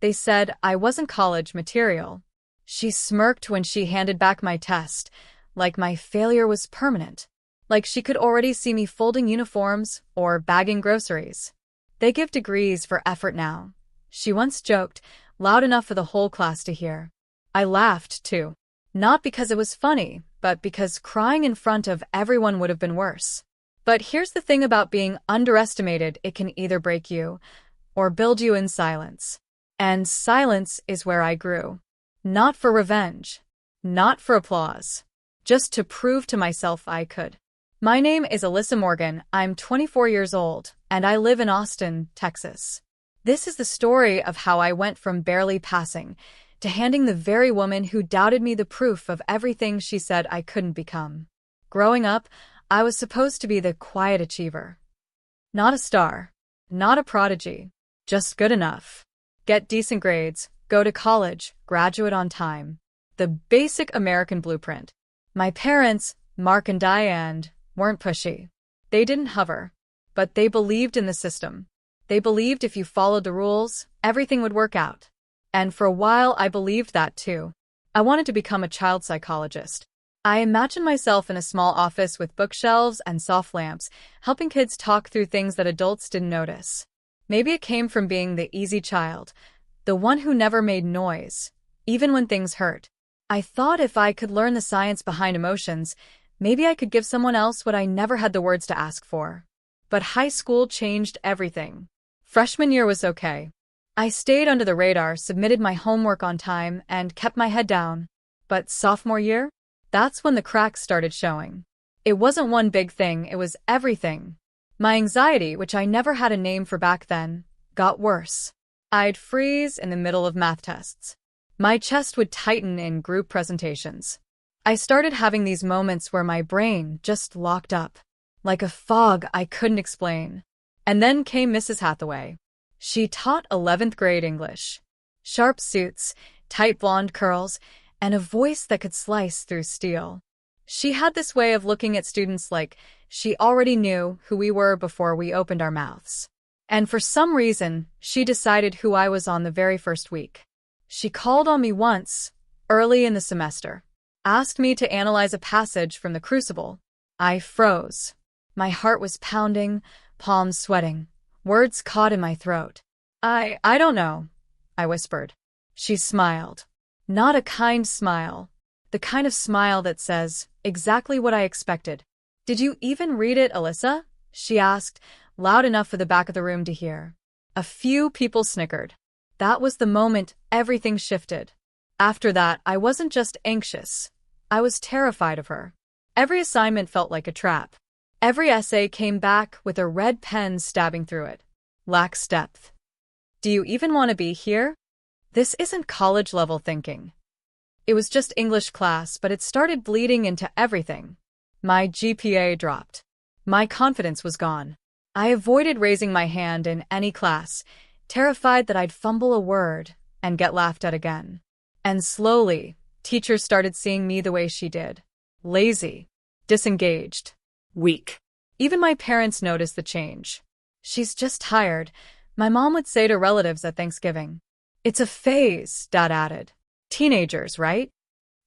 They said I wasn't college material. She smirked when she handed back my test, like my failure was permanent. Like she could already see me folding uniforms or bagging groceries. They give degrees for effort now, she once joked, loud enough for the whole class to hear. I laughed, too. Not because it was funny, but because crying in front of everyone would have been worse. But here's the thing about being underestimated: it can either break you or build you in silence. And silence is where I grew. Not for revenge. Not for applause. Just to prove to myself I could. My name is Alyssa Morgan, I'm 24 years old, and I live in Austin, Texas. This is the story of how I went from barely passing to handing the very woman who doubted me the proof of everything she said I couldn't become. Growing up, I was supposed to be the quiet achiever. Not a star. Not a prodigy. Just good enough. Get decent grades, go to college, graduate on time. The basic American blueprint. My parents, Mark and Diane, weren't pushy. They didn't hover. But they believed in the system. They believed if you followed the rules, everything would work out. And for a while I believed that too. I wanted to become a child psychologist. I imagined myself in a small office with bookshelves and soft lamps, helping kids talk through things that adults didn't notice. Maybe it came from being the easy child, the one who never made noise, even when things hurt. I thought if I could learn the science behind emotions, maybe I could give someone else what I never had the words to ask for. But high school changed everything. Freshman year was okay. I stayed under the radar, submitted my homework on time, and kept my head down. But sophomore year? That's when the cracks started showing. It wasn't one big thing, it was everything. My anxiety, which I never had a name for back then, got worse. I'd freeze in the middle of math tests. My chest would tighten in group presentations. I started having these moments where my brain just locked up, like a fog I couldn't explain. And then came Mrs. Hathaway. She taught 11th grade English. Sharp suits, tight blonde curls, and a voice that could slice through steel. She had this way of looking at students like she already knew who we were before we opened our mouths. And for some reason, she decided who I was on the very first week. She called on me once, early in the semester, asked me to analyze a passage from the Crucible. I froze. My heart was pounding, palms sweating, words caught in my throat. I don't know, I whispered. She smiled. Not a kind smile. The kind of smile that says exactly what I expected. Did you even read it, Alyssa? She asked, loud enough for the back of the room to hear. A few people snickered. That was the moment everything shifted. After that, I wasn't just anxious. I was terrified of her. Every assignment felt like a trap. Every essay came back with a red pen stabbing through it. Lacks depth. Do you even want to be here? This isn't college-level thinking. It was just English class, but it started bleeding into everything. My GPA dropped. My confidence was gone. I avoided raising my hand in any class, terrified that I'd fumble a word and get laughed at again. And slowly, teachers started seeing me the way she did. Lazy, disengaged, weak. Even my parents noticed the change. She's just tired, my mom would say to relatives at Thanksgiving. It's a phase, Dad added. Teenagers, right?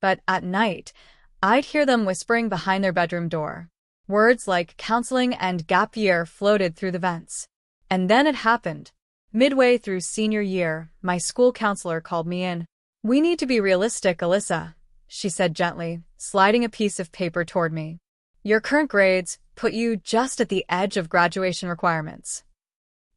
But at night, I'd hear them whispering behind their bedroom door. Words like counseling and gap year floated through the vents. And then it happened. Midway through senior year, my school counselor called me in. We need to be realistic, Alyssa, she said gently, sliding a piece of paper toward me. Your current grades put you just at the edge of graduation requirements.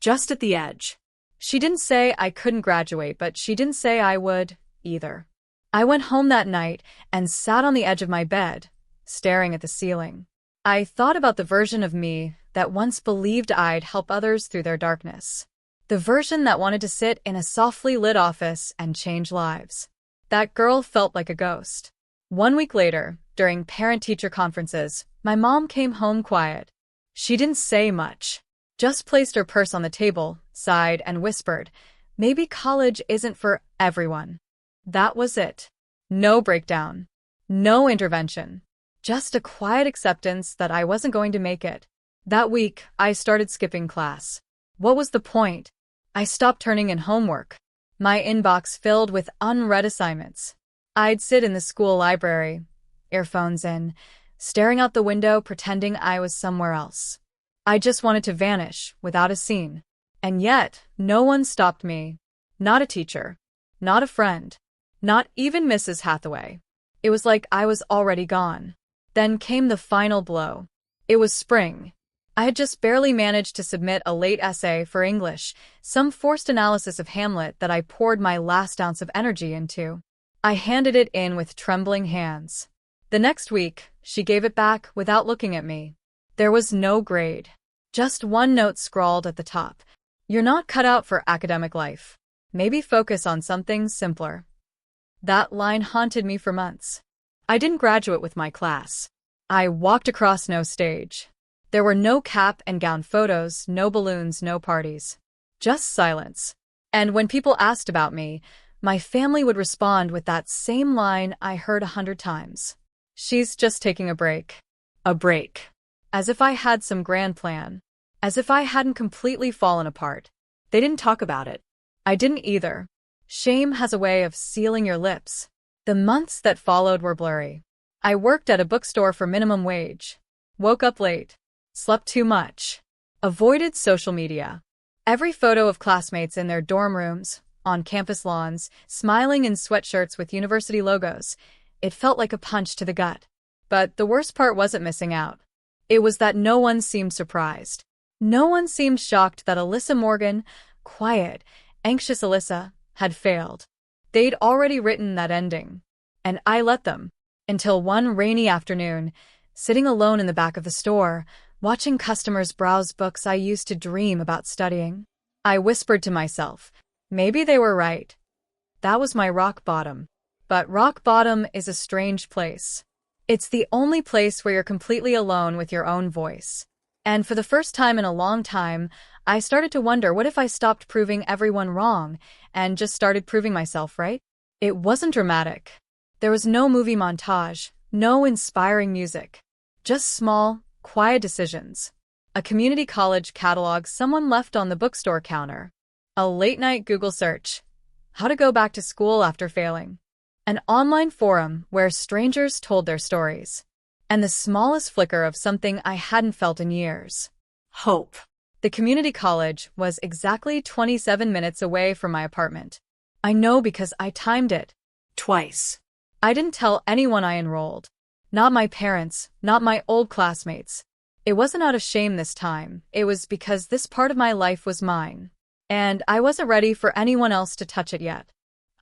Just at the edge. She didn't say I couldn't graduate, but she didn't say I would, either. I went home that night and sat on the edge of my bed, staring at the ceiling. I thought about the version of me that once believed I'd help others through their darkness. The version that wanted to sit in a softly lit office and change lives. That girl felt like a ghost. 1 week later, during parent-teacher conferences, my mom came home quiet. She didn't say much, just placed her purse on the table, sighed, and whispered, maybe college isn't for everyone. That was it. No breakdown. No intervention. Just a quiet acceptance that I wasn't going to make it. That week, I started skipping class. What was the point? I stopped turning in homework. My inbox filled with unread assignments. I'd sit in the school library, earphones in, staring out the window pretending I was somewhere else. I just wanted to vanish without a scene. And yet, no one stopped me. Not a teacher. Not a friend. Not even Mrs. Hathaway. It was like I was already gone. Then came the final blow. It was spring. I had just barely managed to submit a late essay for English, some forced analysis of Hamlet that I poured my last ounce of energy into. I handed it in with trembling hands. The next week, she gave it back without looking at me. There was no grade. Just one note scrawled at the top. You're not cut out for academic life. Maybe focus on something simpler. That line haunted me for months. I didn't graduate with my class. I walked across no stage. There were no cap and gown photos, no balloons, no parties. Just silence. And when people asked about me, my family would respond with that same line I heard 100 times. She's just taking a break. A break. As if I had some grand plan. As if I hadn't completely fallen apart. They didn't talk about it. I didn't either. Shame has a way of sealing your lips. The months that followed were blurry. I worked at a bookstore for minimum wage. Woke up late. Slept too much. Avoided social media. Every photo of classmates in their dorm rooms, on campus lawns, smiling in sweatshirts with university logos. It felt like a punch to the gut. But the worst part wasn't missing out. It was that no one seemed surprised. No one seemed shocked that Alyssa Morgan, quiet, anxious Alyssa, had failed. They'd already written that ending. And I let them. Until one rainy afternoon, sitting alone in the back of the store, watching customers browse books I used to dream about studying, I whispered to myself, maybe they were right. That was my rock bottom. But rock bottom is a strange place. It's the only place where you're completely alone with your own voice. And for the first time in a long time, I started to wonder, what if I stopped proving everyone wrong and just started proving myself right? It wasn't dramatic. There was no movie montage, no inspiring music. Just small, quiet decisions. A community college catalog someone left on the bookstore counter. A late-night Google search. How to go back to school after failing. An online forum where strangers told their stories. And the smallest flicker of something I hadn't felt in years. Hope. The community college was exactly 27 minutes away from my apartment. I know because I timed it. Twice. I didn't tell anyone I enrolled. Not my parents, not my old classmates. It wasn't out of shame this time. It was because this part of my life was mine. And I wasn't ready for anyone else to touch it yet.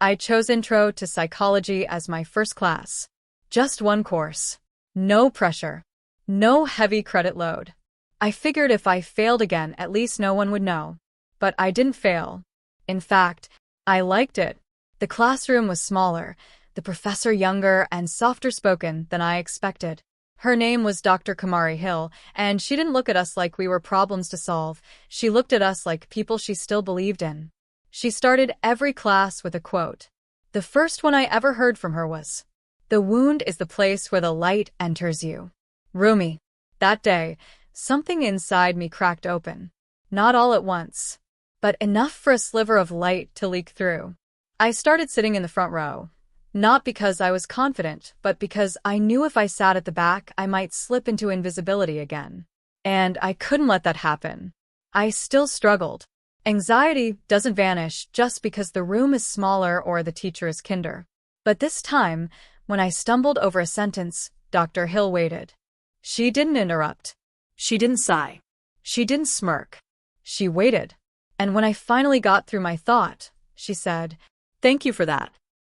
I chose Intro to Psychology as my first class. Just one course. No pressure. No heavy credit load. I figured if I failed again, at least no one would know. But I didn't fail. In fact, I liked it. The classroom was smaller, the professor younger and softer spoken than I expected. Her name was Dr. Kamari Hill, and she didn't look at us like we were problems to solve. She looked at us like people she still believed in. She started every class with a quote. The first one I ever heard from her was, "The wound is the place where the light enters you." Rumi. That day, something inside me cracked open. Not all at once, but enough for a sliver of light to leak through. I started sitting in the front row. Not because I was confident, but because I knew if I sat at the back, I might slip into invisibility again. And I couldn't let that happen. I still struggled. Anxiety doesn't vanish just because the room is smaller or the teacher is kinder. But this time, when I stumbled over a sentence, Dr. Hill waited. She didn't interrupt. She didn't sigh. She didn't smirk. She waited. And when I finally got through my thought, she said, "Thank you for that.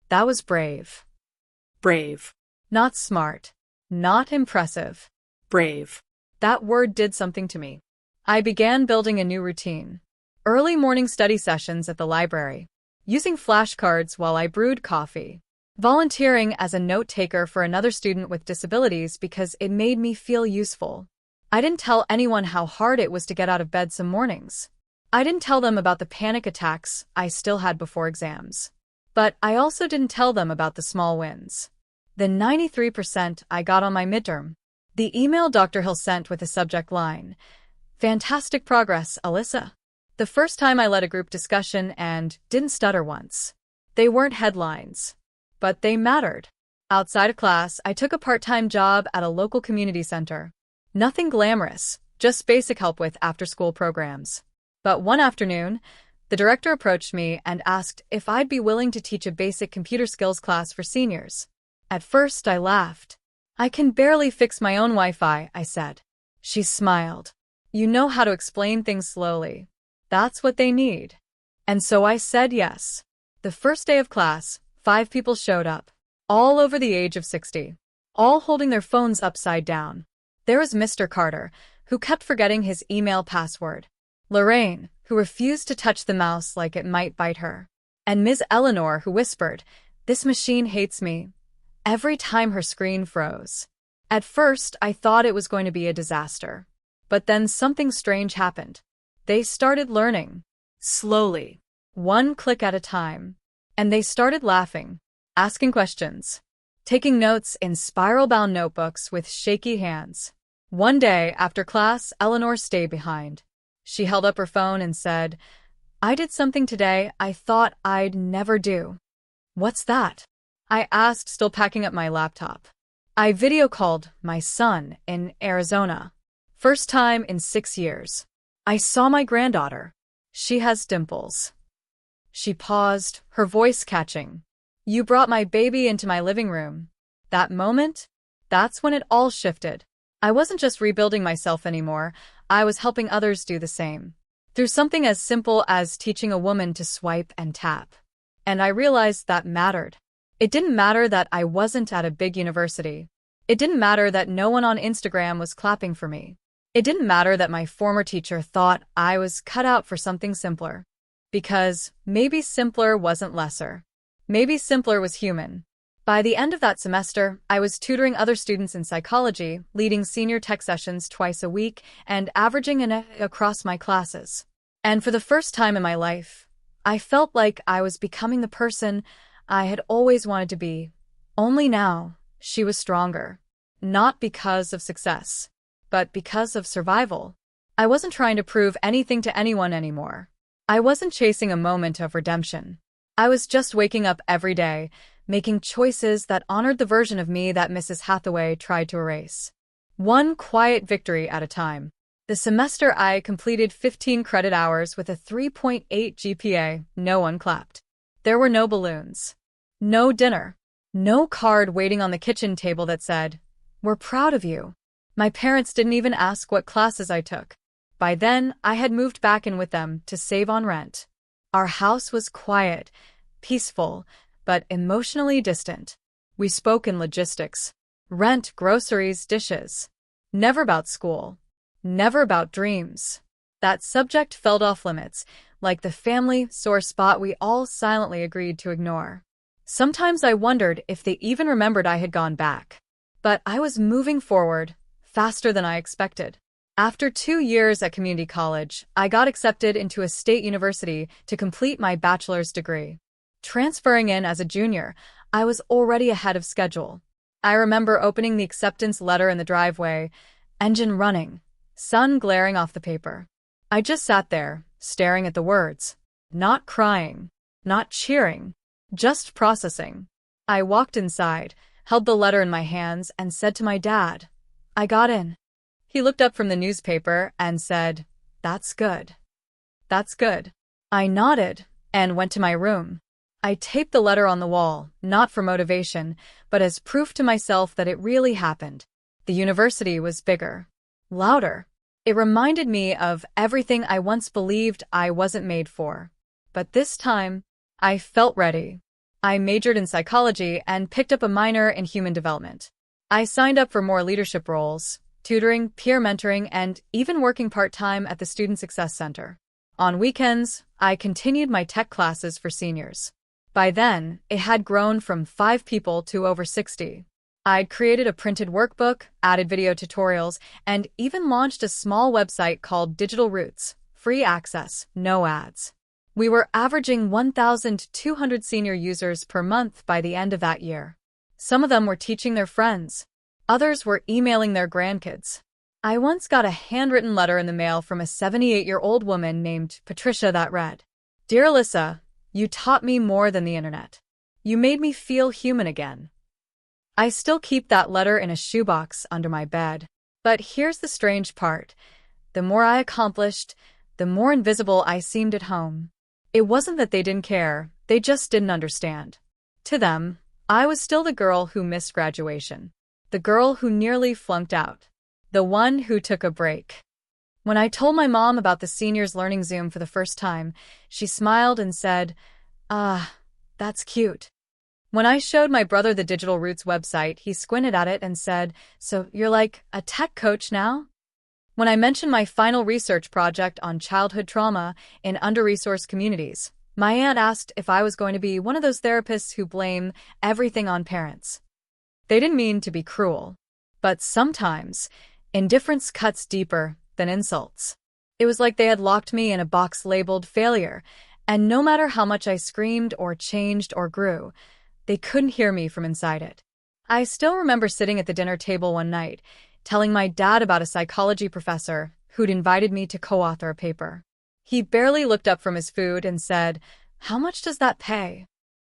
That was brave." Brave. Not smart. Not impressive. Brave. That word did something to me. I began building a new routine. Early morning study sessions at the library. Using flashcards while I brewed coffee. Volunteering as a note-taker for another student with disabilities because it made me feel useful. I didn't tell anyone how hard it was to get out of bed some mornings. I didn't tell them about the panic attacks I still had before exams. But I also didn't tell them about the small wins. The 93% I got on my midterm. The email Dr. Hill sent with the subject line, "Fantastic progress, Alyssa." The first time I led a group discussion and didn't stutter once. They weren't headlines, but they mattered. Outside of class, I took a part-time job at a local community center. Nothing glamorous, just basic help with after-school programs. But one afternoon, the director approached me and asked if I'd be willing to teach a basic computer skills class for seniors. At first, I laughed. "I can barely fix my own Wi-Fi," I said. She smiled. "You know how to explain things slowly. That's what they need." And so I said yes. The first day of class, 5 people showed up, all over the age of 60, all holding their phones upside down. There was Mr. Carter, who kept forgetting his email password. Lorraine, who refused to touch the mouse like it might bite her. And Ms. Eleanor, who whispered, "This machine hates me," every time her screen froze. At first, I thought it was going to be a disaster. But then something strange happened. They started learning. Slowly. One click at a time. And they started laughing, asking questions, taking notes in spiral-bound notebooks with shaky hands. One day, after class, Eleanor stayed behind. She held up her phone and said, "I did something today I thought I'd never do." "What's that?" I asked, still packing up my laptop. "I video called my son in Arizona. First time in 6 years. I saw my granddaughter. She has dimples." She paused, her voice catching. "You brought my baby into my living room." That moment? That's when it all shifted. I wasn't just rebuilding myself anymore, I was helping others do the same. Through something as simple as teaching a woman to swipe and tap. And I realized that mattered. It didn't matter that I wasn't at a big university. It didn't matter that no one on Instagram was clapping for me. It didn't matter that my former teacher thought I was cut out for something simpler. Because maybe simpler wasn't lesser. Maybe simpler was human. By the end of that semester, I was tutoring other students in psychology, leading senior tech sessions twice a week, and averaging an A across my classes. And for the first time in my life, I felt like I was becoming the person I had always wanted to be. Only now, she was stronger. Not because of success, but because of survival. I wasn't trying to prove anything to anyone anymore. I wasn't chasing a moment of redemption. I was just waking up every day, making choices that honored the version of me that Mrs. Hathaway tried to erase. One quiet victory at a time. The semester I completed 15 credit hours with a 3.8 GPA. No one clapped. There were no balloons. No dinner. No card waiting on the kitchen table that said, "We're proud of you." My parents didn't even ask what classes I took. By then, I had moved back in with them to save on rent. Our house was quiet, peaceful, but emotionally distant. We spoke in logistics. Rent, groceries, dishes. Never about school. Never about dreams. That subject felt off limits, like the family sore spot we all silently agreed to ignore. Sometimes I wondered if they even remembered I had gone back. But I was moving forward, faster than I expected. After 2 years at community college, I got accepted into a state university to complete my bachelor's degree. Transferring in as a junior, I was already ahead of schedule. I remember opening the acceptance letter in the driveway, engine running, sun glaring off the paper. I just sat there, staring at the words. Not crying, not cheering, just processing. I walked inside, held the letter in my hands, and said to my dad, "I got in." He looked up from the newspaper and said, "That's good. That's good." I nodded and went to my room. I taped the letter on the wall, not for motivation, but as proof to myself that it really happened. The university was bigger, louder. It reminded me of everything I once believed I wasn't made for. But this time, I felt ready. I majored in psychology and picked up a minor in human development. I signed up for more leadership roles, tutoring, peer mentoring, and even working part-time at the Student Success Center. On weekends, I continued my tech classes for seniors. By then, it had grown from 5 people to over 60. I'd created a printed workbook, added video tutorials, and even launched a small website called Digital Roots, free access, no ads. We were averaging 1,200 senior users per month by the end of that year. Some of them were teaching their friends. Others were emailing their grandkids. I once got a handwritten letter in the mail from a 78-year-old woman named Patricia that read, "Dear Alyssa, you taught me more than the internet. You made me feel human again." I still keep that letter in a shoebox under my bed. But here's the strange part. The more I accomplished, the more invisible I seemed at home. It wasn't that they didn't care, they just didn't understand. To them, I was still the girl who missed graduation. The girl who nearly flunked out. The one who took a break. When I told my mom about the seniors learning Zoom for the first time, she smiled and said, "Ah, that's cute." When I showed my brother the Digital Roots website, he squinted at it and said, "So you're like a tech coach now?" When I mentioned my final research project on childhood trauma in under-resourced communities, my aunt asked if I was going to be one of those therapists who blame everything on parents. They didn't mean to be cruel, but sometimes indifference cuts deeper than insults. It was like they had locked me in a box labeled failure, and no matter how much I screamed or changed or grew, they couldn't hear me from inside it. I still remember sitting at the dinner table one night, telling my dad about a psychology professor who'd invited me to co-author a paper. He barely looked up from his food and said, "How much does that pay?"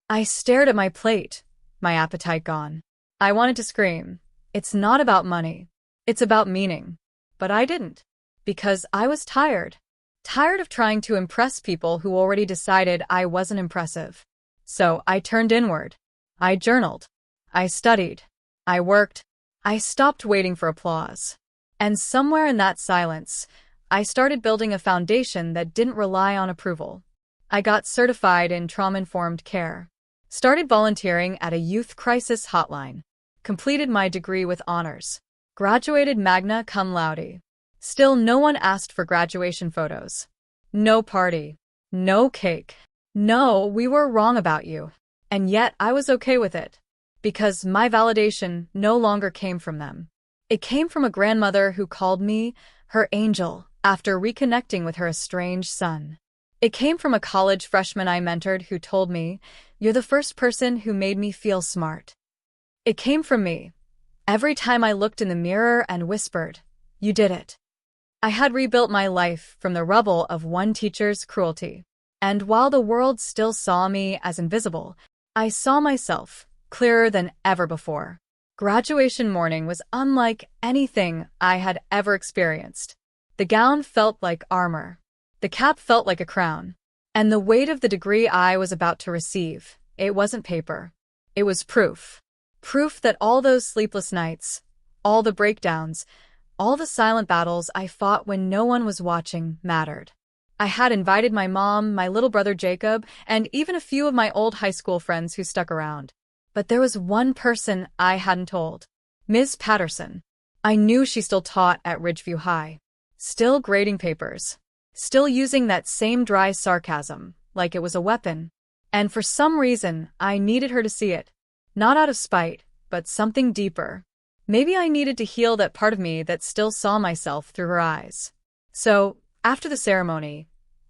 I stared at my plate, my appetite gone. I wanted to scream, "It's not about money. It's about meaning." But I didn't. Because I was tired. Tired of trying to impress people who already decided I wasn't impressive. So I turned inward. I journaled. I studied. I worked. I stopped waiting for applause. And somewhere in that silence, I started building a foundation that didn't rely on approval. I got certified in trauma-informed care. Started volunteering at a youth crisis hotline. Completed my degree with honors. Graduated magna cum laude. Still, no one asked for graduation photos. No party. No cake. No, we were wrong about you. And yet I was okay with it. Because my validation no longer came from them. It came from a grandmother who called me her angel after reconnecting with her estranged son. It came from a college freshman I mentored who told me, "You're the first person who made me feel smart." It came from me. Every time I looked in the mirror and whispered, "You did it." I had rebuilt my life from the rubble of one teacher's cruelty. And while the world still saw me as invisible, I saw myself clearer than ever before. Graduation morning was unlike anything I had ever experienced. The gown felt like armor. The cap felt like a crown. And the weight of the degree I was about to receive, it wasn't paper. It was proof. Proof that all those sleepless nights, all the breakdowns, all the silent battles I fought when no one was watching mattered. I had invited my mom, my little brother Jacob, and even a few of my old high school friends who stuck around. But there was one person I hadn't told. Ms. Patterson. I knew she still taught at Ridgeview High. Still grading papers. Still using that same dry sarcasm, like it was a weapon. And for some reason, I needed her to see it. Not out of spite, but something deeper. Maybe I needed to heal that part of me that still saw myself through her eyes. So, after the ceremony,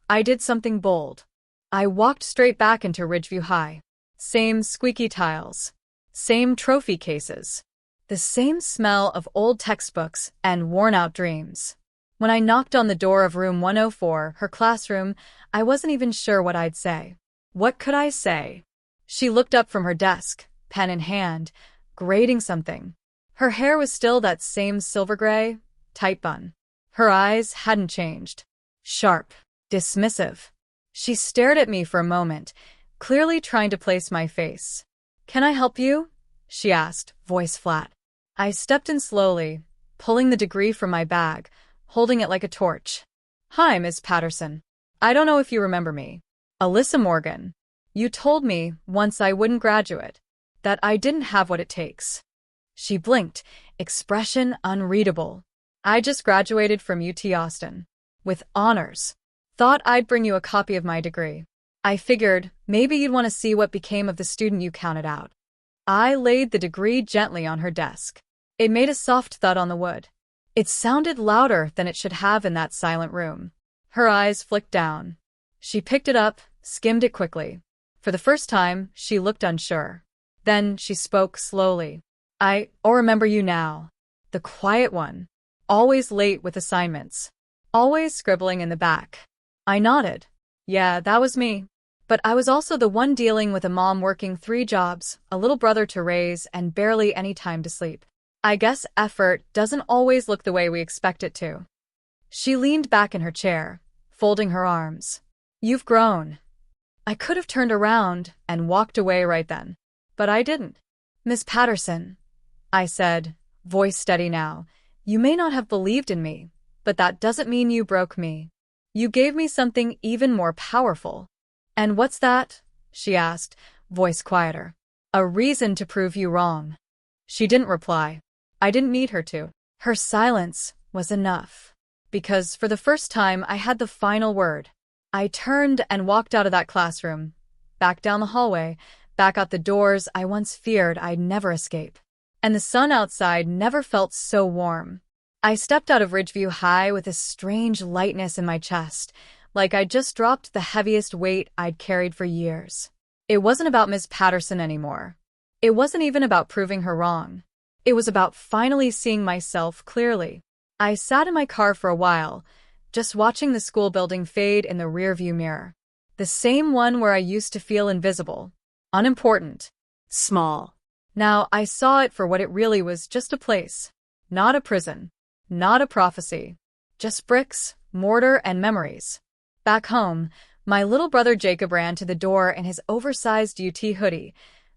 I did something bold. I walked straight back into Ridgeview High. Same squeaky tiles. Same trophy cases. The same smell of old textbooks and worn-out dreams. When I knocked on the door of room 104, her classroom, I wasn't even sure what I'd say. What could I say? She looked up from her desk, pen in hand, grading something. Her hair was still that same silver gray, tight bun. Her eyes hadn't changed. Sharp, dismissive. She stared at me for a moment, clearly trying to place my face. "Can I help you?" she asked, voice flat. I stepped in slowly, pulling the degree from my bag, holding it like a torch. "Hi, Ms. Patterson. I don't know if you remember me. Alyssa Morgan. You told me, once I wouldn't graduate, that I didn't have what it takes." She blinked, expression unreadable. "I just graduated from UT Austin. With honors. Thought I'd bring you a copy of my degree. I figured maybe you'd want to see what became of the student you counted out." I laid the degree gently on her desk. It made a soft thud on the wood. It sounded louder than it should have in that silent room. Her eyes flicked down. She picked it up, skimmed it quickly. For the first time, she looked unsure. Then she spoke slowly. "I remember you now. The quiet one. always late with assignments, always scribbling in the back. I nodded. Yeah, that was me. But I was also the one dealing with a mom working 3 jobs, a little brother to raise, and barely any time to sleep. I guess effort doesn't always look the way we expect it to. She leaned back in her chair, folding her arms. You've grown. I could have turned around and walked away right then. But I didn't. Miss Patterson, I said, voice steady now, you may not have believed in me, but that doesn't mean you broke me. You gave me something even more powerful. And what's that? She asked, voice quieter. A reason to prove you wrong. She didn't reply. I didn't need her to. Her silence was enough. Because for the first time I had the final word. I turned and walked out of that classroom, back down the hallway, back out the doors I once feared I'd never escape. And the sun outside never felt so warm. I stepped out of Ridgeview High with a strange lightness in my chest, like I'd just dropped the heaviest weight I'd carried for years. It wasn't about Miss Patterson anymore. It wasn't even about proving her wrong. It was about finally seeing myself clearly. I sat in my car for a while, just watching the school building fade in the rearview mirror. The same one where I used to feel invisible, unimportant, small. Now I saw it for what it really was, just a place. Not a prison. Not a prophecy. Just bricks, mortar, and memories. Back home, my little brother Jacob ran to the door in his oversized UT hoodie,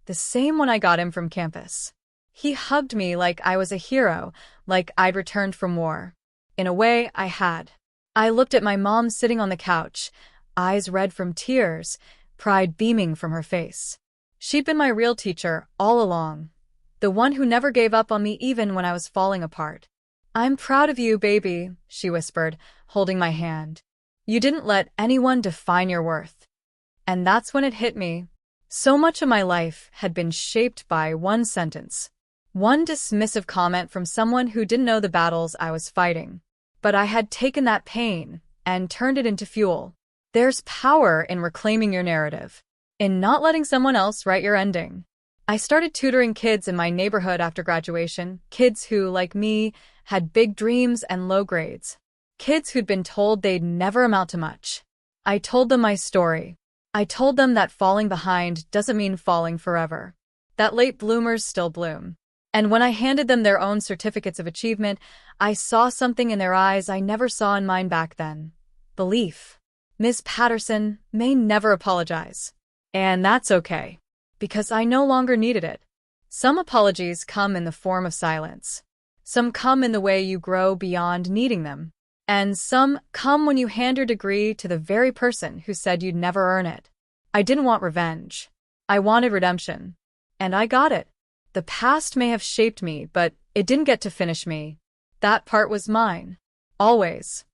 the same one I got him from campus. He hugged me like I was a hero, like I'd returned from war. In a way, I had. I looked at my mom sitting on the couch, eyes red from tears, pride beaming from her face. She'd been my real teacher all along, the one who never gave up on me even when I was falling apart. I'm proud of you, baby, she whispered, holding my hand. You didn't let anyone define your worth. And that's when it hit me. So much of my life had been shaped by one sentence. One dismissive comment from someone who didn't know the battles I was fighting. But I had taken that pain and turned it into fuel. There's power in reclaiming your narrative, in not letting someone else write your ending. I started tutoring kids in my neighborhood after graduation, kids who, like me, had big dreams and low grades. Kids who'd been told they'd never amount to much. I told them my story. I told them that falling behind doesn't mean falling forever. That late bloomers still bloom. And when I handed them their own certificates of achievement, I saw something in their eyes I never saw in mine back then. Belief. Miss Patterson may never apologize. And that's okay. Because I no longer needed it. Some apologies come in the form of silence. Some come in the way you grow beyond needing them. And some come when you hand your degree to the very person who said you'd never earn it. I didn't want revenge. I wanted redemption. And I got it. The past may have shaped me, but it didn't get to finish me. That part was mine. Always.